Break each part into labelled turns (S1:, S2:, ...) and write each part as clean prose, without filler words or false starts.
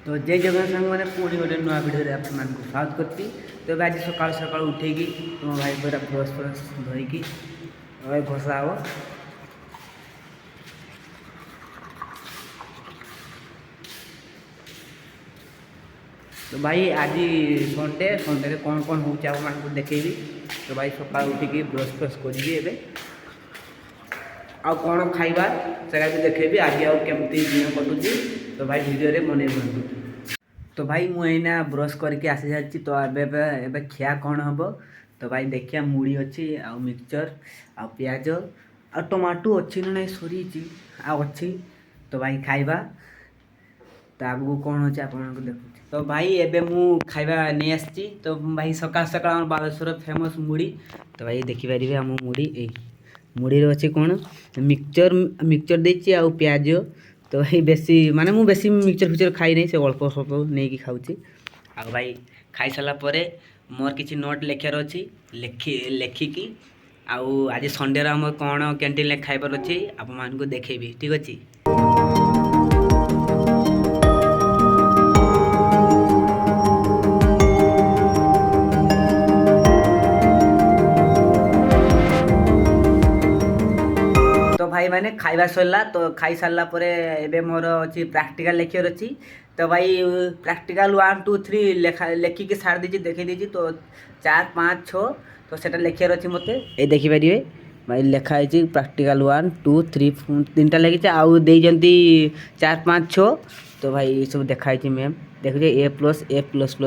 S1: तो जय जगन्नाथ सांग मैंने पुणी गोटे नुआ भिडियो आप स्वागत करती। तो आज सकाल सकाल उठे तुम भाई पूरा ब्रश फ्रश धोईकी घोषा हे। तो भाई आज संडे कौन कौन हो देखेबी। तो भाई सकाल उठिकी ब्रश फ्रश करी कौन खाइबा से भी देखेबी आज आमती दिन कटुची। तो भाई भिडियो बन बनतु। तो भाई मुझे ब्रश करके आसी सारी। तो एबे खिया कौन हम। तो भाई देखिए मुड़ी अच्छी आ मिक्सचर आ पियाज आ टमाटो अच्छी ना सरी अच्छी। तो भाई खाइबा तो आगू कौन अच्छे आप देखुँ। तो भाई एबे मु खाइबा नहीं आसी। तो भाई सकाल सकाल बालेश्वर फेमस मुड़ी। तो भाई देखिपारे आम मुड़ी मुड़ी अच्छी कौन मिक्सचर देती आ पियाज। तो भाई बेसी माने मु बेसी मिक्सचर फिक्चर खाई नहीं से अल्प स्वल्प नहीं खाऊँ। आ भाई खाई सारा परे मोर किसी नोट लिखार अच्छी लेखिकी आज संडे आम कौन कैंटीन खाइबार अच्छी आप मानक देखेबी। ठीक अच्छे। तो भाई मैंने खाइबा सरला। तो खाई सारा पर एबे मोर अच्छी प्रैक्टिकल लिखार अच्छी। तो भाई प्रैक्टिकल 1 2 3 लेखिकी सार दीजिए देखे दीजिए। तो 4 5 6 तो सेटा लिखार अच्छी मत ये देखिपारे भाई लिखाई प्रैक्टिकल 1 2 3 3टा लगी आउ देती 4 5 6। तो भाई ये सब देखाई मैम देखिए A++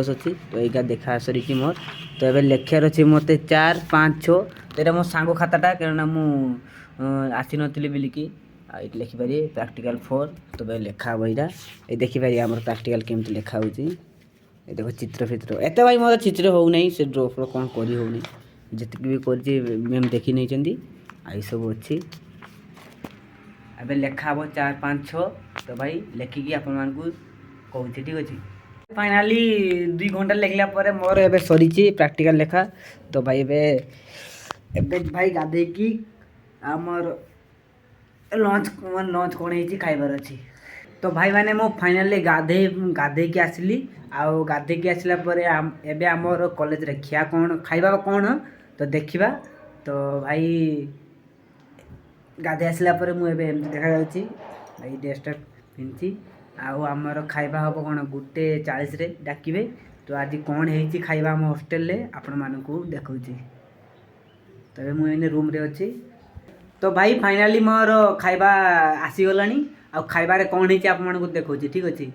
S1: अच्छी। तो यहाँ देखा सरी मोर। तो ये लिखार अच्छी मत 4 5 6। तो यहाँ मो सांग खाताटा कहना मु आसी नी बोलिकी ये लिखिपारे प्रैक्टिकल 4। तो भाई लिखा हम यहाँ ये देखिपारे आम प्रैक्टिकल केमती लिखा हो। देखो चित्र फित्र एत भाई मोर चित्र हो नहीं से ड्रो फ्रो कौन करी हो जी भी कर मैम देखी नहीं आई सब अच्छी। अबे लिखा हम 4 5 6। तो भाई लिखिकी आप कहूँ। ठीक अच्छे। फाइनाली 2 घंटा लिखला मोर ए सरी प्रैक्टिकल लेखा। तो भाई एबे भाई गाधेकी आमर लंच कौन है खाइबार अच्छी। तो भाई मैंने मो फाइनाली गाधे की आसली गाधे की आसला एबे आमर कॉलेज रे खिया कौन खाइबा कौन तो देखिबा। तो भाई गाधे आसला मुझे देखा भाई ड्रेसटा पिंधि आमर खाइबा हम कौन 1:40 रे डाकिबे। तो आज कौन है खाइबा आम हॉस्टेल रे आपण मानकू देखौछि। तबे मुझे रूम रे अच्छी। तो भाई फाइनाली मोर खाइबा आसीगला आ खाइबार कौन है आप देखो। ठीक अच्छे।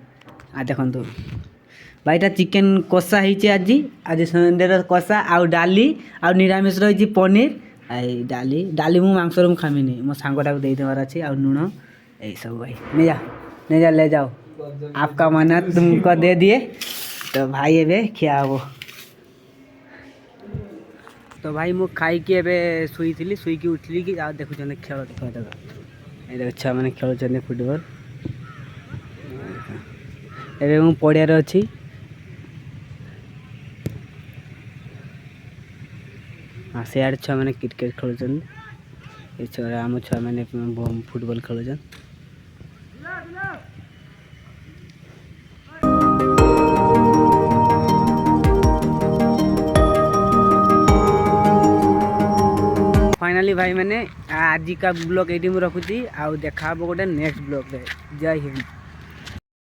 S1: आ देखो भाईटा चिकेन कषा आज संडे कषा आउ डाली आ निरामिष रही पनीर आई डाली मु मांस रूम खामिनी मो सांगटा को देदेवार अच्छी आ लुण यही सब। भाई नहीं जा ले जाओ आपका मना तुमको दे दिए। तो भाई एबे खिया वो। तो भाई मु खाई शुई शुईकी उठली कि देखुं खेल देख छुआ मैंने खेल फुटबॉल। एबे मु पड़ियार अच्छी। हाँ सियाड़े छुआ मैंने क्रिकेट खेलुन आम छुआ मैंने फुटबॉल खेलुन। फाइनाली भाई मैंने आज का ब्लॉग ये रखुची। आ देखा गोटे नेक्स्ट ब्लॉग रे। जय हिंद।